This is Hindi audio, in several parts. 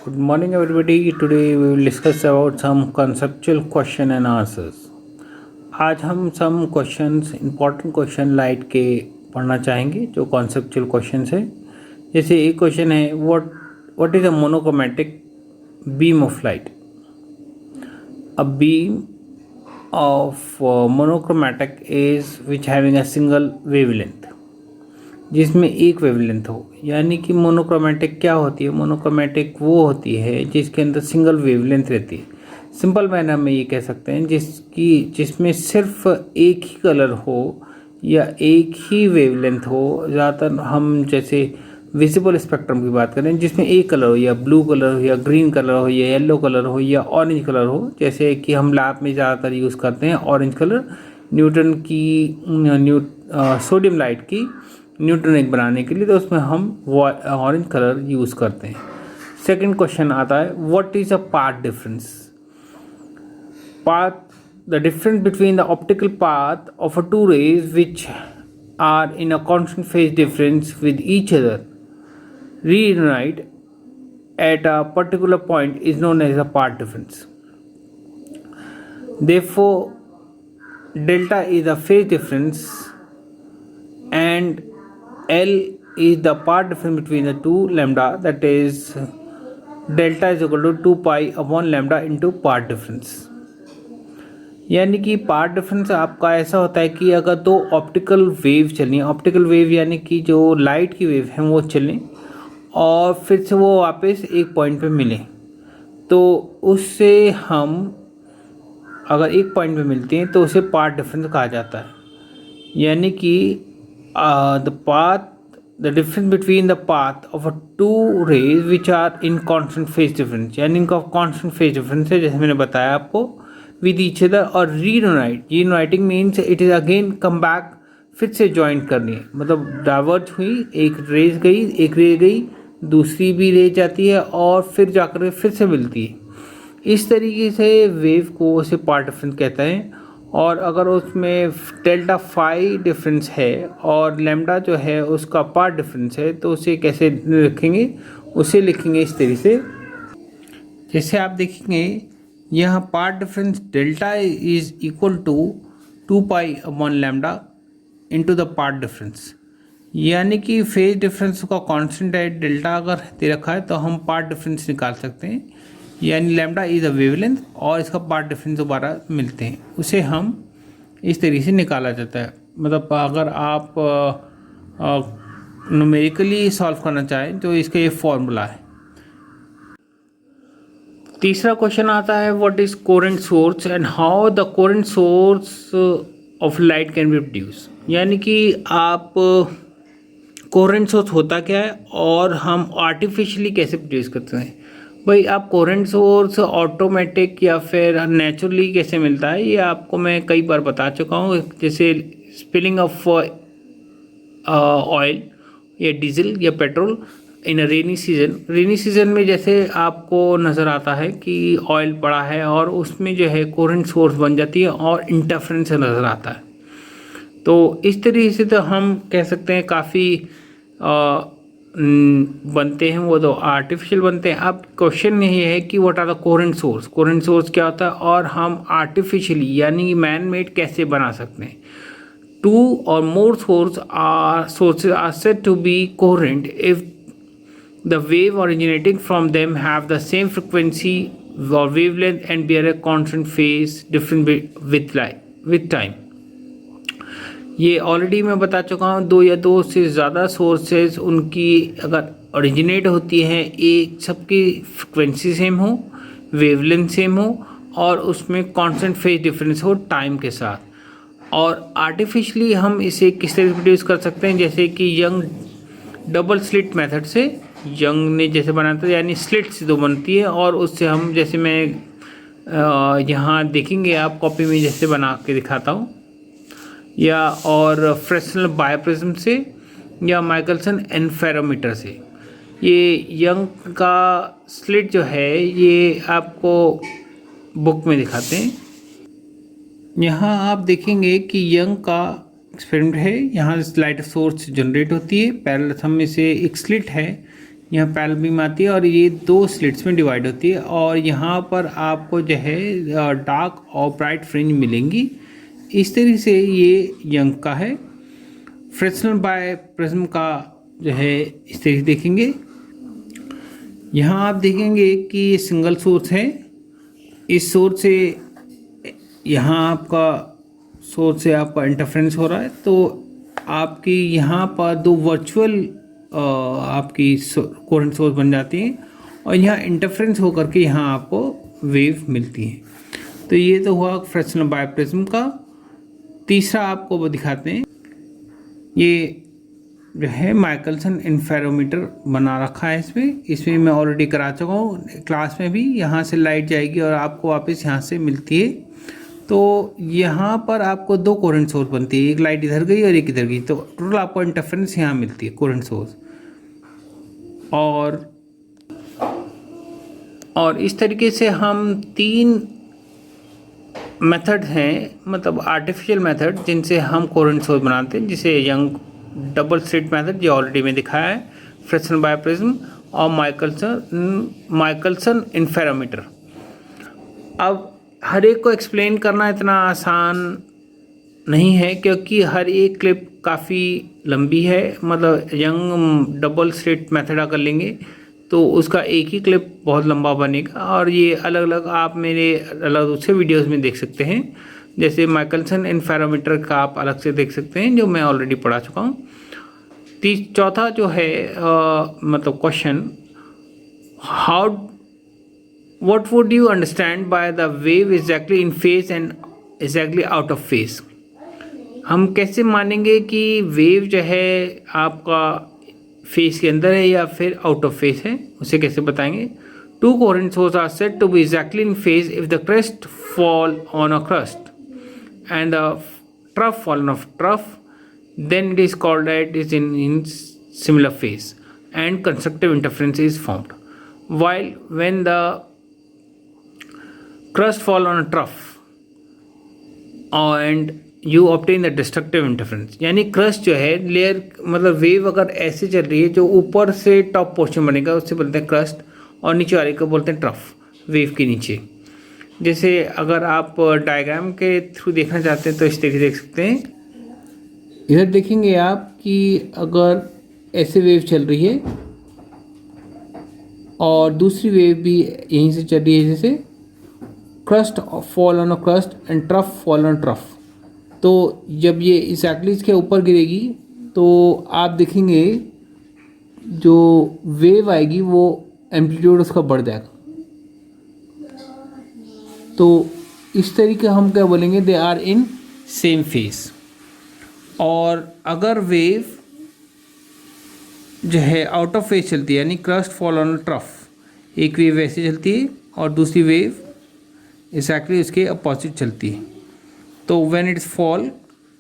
Good morning, everybody. Today we will discuss about some conceptual question and answers. आज हम some questions, important question light के पढ़ना चाहेंगे जो conceptual questions है. जैसे एक question है what is a monochromatic beam of light? A beam of monochromatic is which having a single wavelength. जिसमें एक वेवलेंथ हो, यानी कि मोनोक्रोमेटिक क्या होती है? मोनोक्रोमेटिक वो होती है जिसके अंदर सिंगल वेवलेंथ रहती है. सिंपल मैनर में ये कह सकते हैं जिसमें सिर्फ एक ही कलर हो या एक ही वेवलेंथ हो. ज़्यादातर हम जैसे विजिबल स्पेक्ट्रम की बात करें जिसमें एक कलर हो, या ब्लू कलर हो, या ग्रीन कलर हो, या येलो कलर हो, या ऑरेंज कलर हो. जैसे कि हम लैब में ज़्यादातर यूज़ करते हैं ऑरेंज कलर, न्यूटन की सोडियम लाइट की न्यूट्रॉनिक बनाने के लिए, तो उसमें हम ऑरेंज कलर यूज़ करते हैं. सेकंड क्वेश्चन आता है what is a path difference. The difference between the optical path of a two rays which are in a constant phase difference with each other reunite at a particular point is known as a path difference. Therefore, delta is the phase difference and L is the path difference between the two lambda, that is delta is equal to 2 pi upon lambda into path difference. यानी कि पाथ डिफरेंस आपका ऐसा होता है कि अगर दो ऑप्टिकल वेव चलें, ऑप्टिकल वेव यानी कि जो लाइट की वेव हैं वो चलें और फिर से वो वापस एक पॉइंट पे मिलें, तो उससे हम अगर एक पॉइंट पे मिलते हैं तो उसे पाथ डिफरेंस कहा जाता है. यानी कि the difference between the path of a two rays which are in constant phase difference, यानी इनका कांस्टेंट फेज डिफरेंस है जैसे मैंने बताया आपको, विद ईच अदर. और reuniting means it is again come back, फिर से ज्वाइन करनी है, मतलब डाइवर्ज हुई, एक रेज गई, एक रे गई, दूसरी भी रेज जाती है और फिर जाकर फिर से मिलती है. इस तरीके से वेव को उसे पाथ डिफरेंस कहते हैं. और अगर उसमें डेल्टा फाई डिफरेंस है और लैम्डा जो है उसका पाथ डिफरेंस है, तो उसे कैसे लिखेंगे? उसे लिखेंगे इस तरीके से, जैसे आप देखेंगे यहाँ path difference delta is equal to 2 pi upon lambda into the path difference. यानी कि फेज डिफरेंस का कांस्टेंट है डेल्टा अगर दे रखा है तो हम पाथ डिफरेंस निकाल सकते हैं. यानी लैम्डा इज़ अ वेवलेंथ और इसका पाथ डिफरेंस दोबारा मिलते हैं, उसे हम इस तरीके से निकाला जाता है. मतलब अगर आप न्यूमेरिकली सॉल्व करना चाहें तो इसका ये फॉर्मूला है. तीसरा क्वेश्चन आता है what is coherent source and how the coherent source of light can be produce. यानी कि आप कोरेंट सोर्स होता क्या है और हम आर्टिफिशियली कैसे प्रोड्यूस करते हैं. भाई, आप कोरेंट सोर्स ऑटोमेटिक या फिर नेचुरली कैसे मिलता है ये आपको मैं कई बार बता चुका हूँ. जैसे स्पिलिंग ऑफ ऑयल या डीजल या पेट्रोल इन अ रेनी सीजन में जैसे आपको नज़र आता है कि ऑयल पड़ा है और उसमें जो है कोरेंट सोर्स बन जाती है और इंटरफेरेंस नज़र आता है. तो इस तरीके से तो हम कह सकते हैं काफ़ी बनते हैं, वो तो आर्टिफिशियल बनते हैं. अब क्वेश्चन यही है कि what are the coherent source क्या होता है और हम आर्टिफिशियली यानी मैन मेड कैसे बना सकते हैं. टू और मोर sources are said to be coherent if the wave originating from them have the same frequency or wavelength and bear a constant phase difference with time. ये ऑलरेडी मैं बता चुका हूँ, दो या दो से ज़्यादा सोर्सेज उनकी अगर ओरिजिनेट होती हैं, एक सबकी फ्रिक्वेंसी सेम हो, वेवलेंथ सेम हो और उसमें कांस्टेंट फेज डिफरेंस हो टाइम के साथ. और आर्टिफिशियली हम इसे किस तरह से प्रोड्यूस कर सकते हैं, जैसे कि यंग डबल स्लिट मेथड से यंग ने जैसे बनाया था, यानी स्लिट्स दो बनती है और उससे हम जैसे मैं यहाँ देखेंगे आप कॉपी में जैसे बना के दिखाता हूँ, या और फ्रेस्नेल बायोप्रिज्म से या माइकलसन एनफेरोमीटर से. ये यंग का स्लिट जो है ये आपको बुक में दिखाते हैं. यहाँ आप देखेंगे कि यंग का एक्सपेरिमेंट है, यहाँ लाइट सोर्स जनरेट होती है, पैरेलल में से एक स्लिट है यहाँ पैरेलल बीम आती है और ये 2 स्लिट्स में डिवाइड होती है और यहाँ पर आपको जो है डार्क और ब्राइट फ्रिंज मिलेंगी। इस तरीके से ये यंग का है। फ्रेस्नेल बाय प्रिज्म का जो है इस तरीके से देखेंगे। यहाँ आप देखेंगे कि ये सिंगल सोर्स है। इस सोर्स से यहाँ आपका सोर्स से आपका इंटरफ्रेंस हो रहा है, तो आपकी यहाँ पर 2 वर्चुअल आपकी कोरेंट सोर्स बन जाती हैं और यहाँ इंटरफ्रेंस होकर के यहाँ आपको वेव मिलती है। तो ये तो हुआ फ्रेस्नेल बाय प्रिज्म का। तीसरा आपको वो दिखाते हैं, ये जो है माइकलसन इंटरफेरोमीटर बना रखा है। इसमें मैं ऑलरेडी करा चुका हूँ क्लास में भी। यहाँ से लाइट जाएगी और आपको वापस यहाँ से मिलती है। तो यहाँ पर आपको 2 कोरेंट सोर्स बनती है, एक लाइट इधर गई और एक इधर गई, तो टोटल आपको इंटरफेरेंस यहाँ मिलती है कोरेंट सोर्स। और इस तरीके से हम 3 मेथड हैं, मतलब आर्टिफिशियल मेथड, जिनसे हम कोरेंट सोर्स बनाते हैं, जिसे यंग डबल स्लिट मेथड जो ऑलरेडी में दिखाया है, फ्रेस्नेल बाय प्रिज्म और माइकलसन इंटरफेरोमीटर। अब हर एक को एक्सप्लेन करना इतना आसान नहीं है क्योंकि हर एक क्लिप काफ़ी लंबी है। मतलब यंग डबल स्लिट मेथड अगर लेंगे तो उसका एक ही क्लिप बहुत लंबा बनेगा और ये अलग अलग आप मेरे अलग दूसरे वीडियोस में देख सकते हैं। जैसे माइकलसन इंटरफेरोमीटर का आप अलग से देख सकते हैं जो मैं ऑलरेडी पढ़ा चुका हूँ। चौथा जो है मतलब question, what would you understand by the wave exactly in phase and exactly out of phase? हम कैसे मानेंगे कि वेव जो है आपका फेस के अंदर है या फिर आउट ऑफ फेस है, उसे कैसे बताएंगे? 2 coherent source are said to be exactly in phase if the crest fall on a crust and the trough fall on a trough, then it is called that is in similar phase and constructive interference is formed. While when the crust fall on a trough and you obtain the destructive interference, यानी क्रस्ट जो है लेयर, मतलब वेव अगर ऐसे चल रही है जो ऊपर से टॉप पोर्शन बनेगा उससे बोलते हैं क्रस्ट और नीचे वाले को बोलते हैं ट्रफ, वेव के नीचे। जैसे अगर आप डायग्राम के थ्रू देखना चाहते हैं तो इस तरीके देख सकते हैं। इधर देखेंगे आप कि अगर ऐसे वेव चल रही है और दूसरी वेव भी यहीं से चल रही है, जैसे crust fall on a crust and trough fall on trough, तो जब ये एग्जैक्टली इसके ऊपर गिरेगी तो आप देखेंगे जो वेव आएगी वो एम्पलीट्यूड उसका बढ़ जाएगा। तो इस तरीके हम क्या बोलेंगे, they are in same phase. और अगर वेव जो है आउट ऑफ फेज चलती है, यानी क्रस्ट फॉल ऑन ट्रफ, एक वेव ऐसे चलती है और दूसरी वेव एक्जैक्टली उसके अपोजिट चलती है, तो व्हेन इट्स फॉल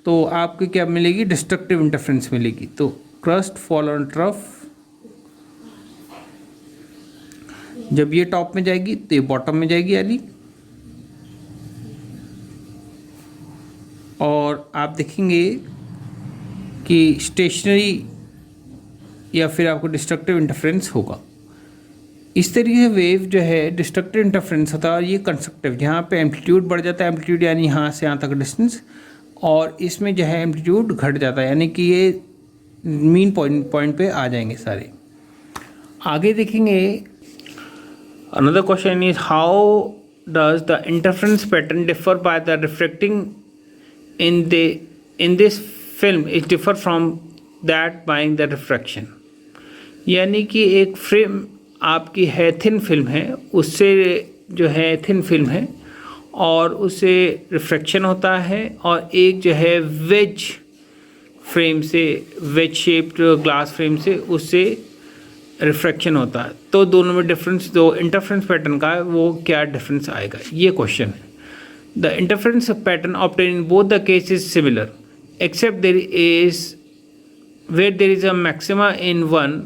तो आपको क्या मिलेगी, डिस्ट्रक्टिव इंटरफेरेंस मिलेगी। तो क्रस्ट फॉल ऑन ट्रफ, जब ये टॉप में जाएगी तो ये बॉटम में जाएगी यानी, और आप देखेंगे कि स्टेशनरी या फिर आपको डिस्ट्रक्टिव इंटरफेरेंस होगा। इस तरीके से वेव जो है डिस्ट्रक्टिव इंटरफेरेंस होता है और ये कंस्ट्रक्टिव, यहाँ पे एम्पलीट्यूड बढ़ जाता है, एम्पलीट्यूड यानी यहाँ से यहाँ तक डिस्टेंस, और इसमें जो है एम्पलीट्यूड घट जाता है, यानी कि ये मीन पॉइंट पे आ जाएंगे सारे। आगे देखेंगे, another question is how does the interference pattern differ by the reflecting in this film is differ from that by the refraction। यानी कि एक फ्रेम आपकी है थिन फिल्म है, उससे जो है थिन फिल्म है और उससे रिफ्रैक्शन होता है, और एक जो है वेज फ्रेम से, वेज शेप्ड ग्लास फ्रेम से, उससे रिफ्रैक्शन होता है। तो दोनों में डिफरेंस, जो इंटरफेरेंस पैटर्न का है वो क्या डिफरेंस आएगा, ये क्वेश्चन है। The interference pattern obtained in both the cases is similar, except there is where there is a maxima in one,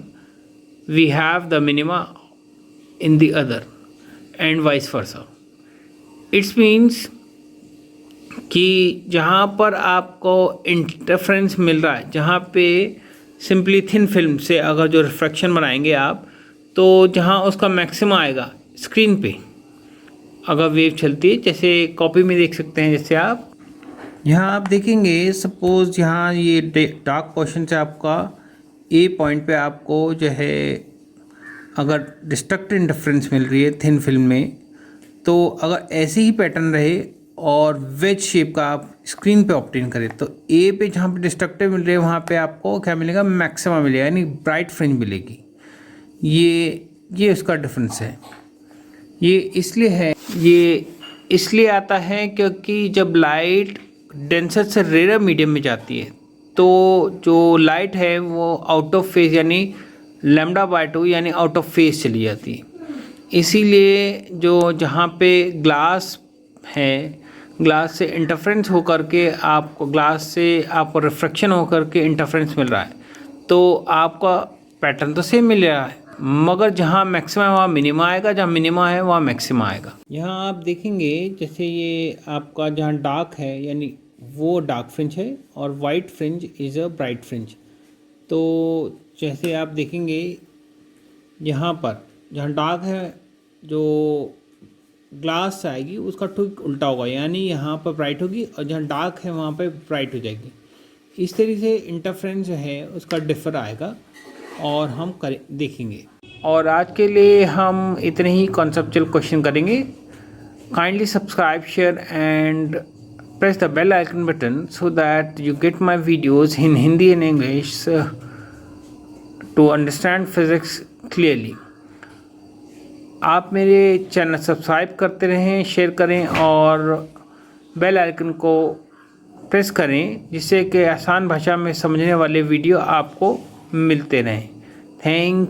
we have the minima in the other, and vice versa. It means कि जहाँ पर आपको इंटरफेरेंस मिल रहा है, जहाँ पे सिंपली थिन फिल्म से अगर जो रिफ्रैक्शन बनाएंगे आप, तो जहाँ उसका मैक्सिमा आएगा स्क्रीन पे अगर वेव चलती है, जैसे कॉपी में देख सकते हैं। जैसे आप यहाँ आप देखेंगे, सपोज़ यहाँ ये डार्क पोर्शन से आपका ए पॉइंट पे आपको जो है अगर डिस्ट्रक्टेड इंटरफ्रेंस मिल रही है थिन फिल्म में, तो अगर ऐसे ही पैटर्न रहे और वेज शेप का आप स्क्रीन पे ऑब्टेन करें, तो ए पे जहाँ पे डिस्ट्रक्टिव मिल रही है वहाँ पे आपको क्या मिलेगा, मैक्सिमा मिलेगा, यानी ब्राइट फ्रिंज मिलेगी। ये उसका डिफरेंस है। ये इसलिए आता है क्योंकि जब लाइट डेंसर से रेयर मीडियम में जाती है तो जो लाइट है वो आउट ऑफ फेज यानी λ/2 यानी आउट ऑफ फेज चली जाती है। इसीलिए जो जहाँ पे ग्लास है, ग्लास से इंटरफ्रेंस होकर के आपको रिफ्रैक्शन होकर के इंटरफ्रेंस मिल रहा है, तो आपका पैटर्न तो सेम मिल रहा है, मगर जहाँ मैक्सिमा है वहाँ मिनिमा आएगा, जहाँ मिनिमा है वहाँ मैक्सिमा आएगा। यहाँ आप देखेंगे जैसे ये आपका जहाँ डार्क है यानी वो डार्क फ्रिंज है और white fringe is a bright fringe. तो जैसे आप देखेंगे यहाँ पर जहाँ डार्क है जो ग्लास आएगी उसका ठीक उल्टा होगा, यानी यहाँ पर ब्राइट होगी और जहाँ डार्क है वहाँ पे ब्राइट हो जाएगी। इस तरीके से इंटरफ्रेंस जो है उसका डिफर आएगा और हम देखेंगे। और आज के लिए हम इतने ही कॉन्सेप्चुअल क्वेश्चन करेंगे। Kindly subscribe, share and press the bell icon button so that you get my videos in Hindi and English to understand physics clearly. आप मेरे चैनल सब्सक्राइब करते रहें, शेयर करें और बेल आइकन को प्रेस करें जिससे कि आसान भाषा में समझने वाले वीडियो आपको मिलते रहें। थैंक